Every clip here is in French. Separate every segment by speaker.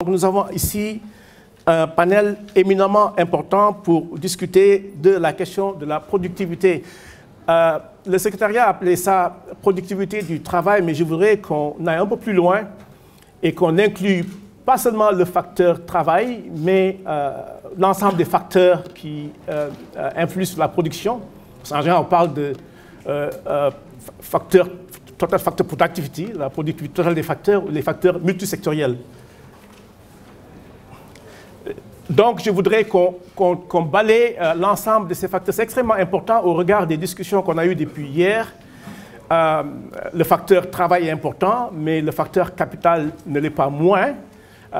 Speaker 1: Nous avons ici un panel éminemment important pour discuter de la question de la productivité. Le secrétariat a appelé ça productivité du travail, mais je voudrais qu'on aille un peu plus loin et qu'on inclue pas seulement le facteur travail, mais l'ensemble des facteurs qui influent sur la production. En général, on parle de total factor productivity, la productivité totale des facteurs, les facteurs multisectoriels. Donc, je voudrais qu'on balaye l'ensemble de ces facteurs. C'est extrêmement important au regard des discussions qu'on a eues depuis hier. Le facteur travail est important, mais le facteur capital ne l'est pas moins.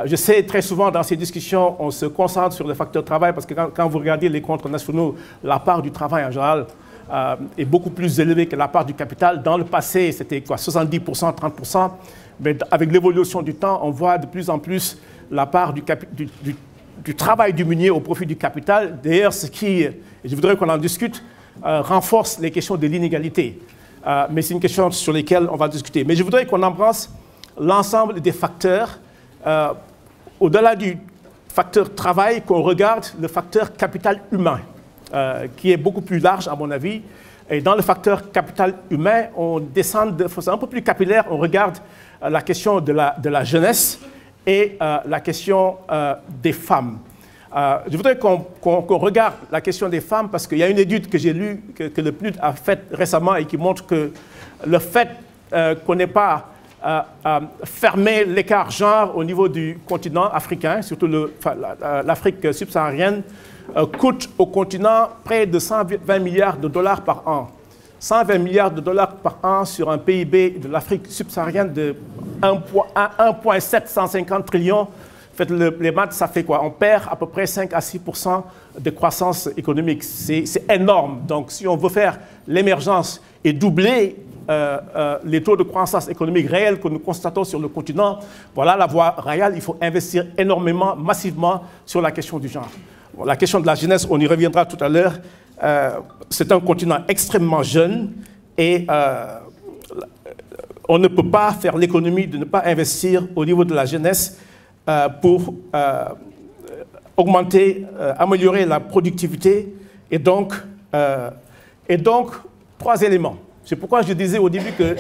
Speaker 1: Je sais, très souvent, dans ces discussions, on se concentre sur le facteur travail parce que quand vous regardez les comptes nationaux, la part du travail, en général, est beaucoup plus élevée que la part du capital. Dans le passé, c'était quoi, 70%, 30%. Mais avec l'évolution du temps, on voit de plus en plus la part du travail diminuer au profit du capital. D'ailleurs, ce qui, je voudrais qu'on en discute, renforce les questions de l'inégalité. Mais c'est une question sur laquelle on va discuter. Mais je voudrais qu'on embrasse l'ensemble des facteurs, au-delà du facteur travail, qu'on regarde le facteur capital humain, qui est beaucoup plus large, à mon avis. Et dans le facteur capital humain, on descend de façon un peu plus capillaire, on regarde la question de la jeunesse et la question des femmes. Je voudrais qu'on regarde la question des femmes parce qu'il y a une étude que j'ai lue, que le PNUD a faite récemment et qui montre que le fait qu'on n'ait pas fermé l'écart genre au niveau du continent africain, surtout l'Afrique subsaharienne, coûte au continent près de 120 milliards de dollars par an. 120 milliards de dollars par an sur un PIB de l'Afrique subsaharienne de 1,750 trillions. Faites les maths, ça fait quoi? On perd à peu près 5 à 6% de croissance économique. C'est énorme. Donc, si on veut faire l'émergence et doubler les taux de croissance économique réels que nous constatons sur le continent, voilà la voie royale. Il faut investir énormément, massivement sur la question du genre. Bon, la question de la jeunesse, on y reviendra tout à l'heure. C'est un continent extrêmement jeune et on ne peut pas faire l'économie de ne pas investir au niveau de la jeunesse pour augmenter, améliorer la productivité et donc 3 éléments. C'est pourquoi je disais au début que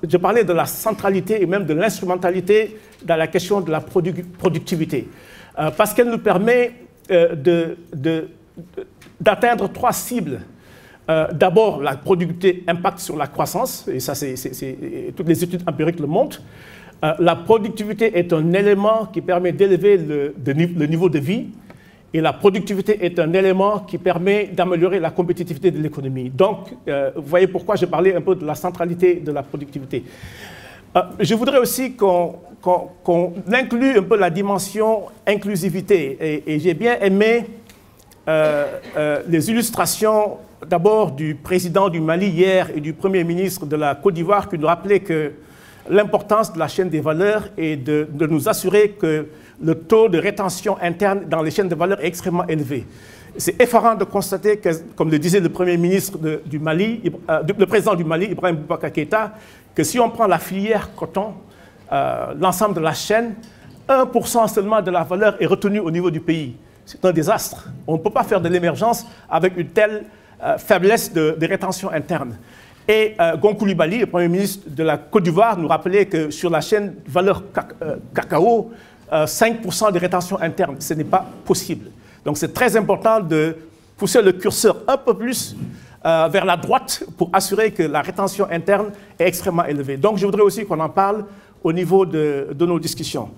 Speaker 1: je parlais de la centralité et même de l'instrumentalité dans la question de la productivité. Parce qu'elle nous permet d'atteindre 3 cibles. D'abord, la productivité impacte sur la croissance, et ça, toutes les études empiriques le montrent. La productivité est un élément qui permet d'élever le niveau de vie, et la productivité est un élément qui permet d'améliorer la compétitivité de l'économie. Donc, vous voyez pourquoi je parlais un peu de la centralité de la productivité. Je voudrais aussi qu'on inclue un peu la dimension inclusivité. Et j'ai bien aimé les illustrations d'abord du président du Mali hier et du Premier ministre de la Côte d'Ivoire qui nous rappelaient que l'importance de la chaîne des valeurs est de nous assurer que le taux de rétention interne dans les chaînes de valeur est extrêmement élevé. C'est effarant de constater que, comme le disait le Premier ministre du Mali, le président du Mali, Ibrahim Boubacar Keïta, que si on prend la filière coton, l'ensemble de la chaîne, 1% seulement de la valeur est retenue au niveau du pays. C'est un désastre. On ne peut pas faire de l'émergence avec une telle faiblesse de rétention interne. Et Gon Coulibaly, le Premier ministre de la Côte d'Ivoire, nous rappelait que sur la chaîne valeur cacao, 5% de rétention interne, ce n'est pas possible. Donc c'est très important de pousser le curseur un peu plus vers la droite pour assurer que la rétention interne est extrêmement élevée. Donc je voudrais aussi qu'on en parle au niveau de nos discussions.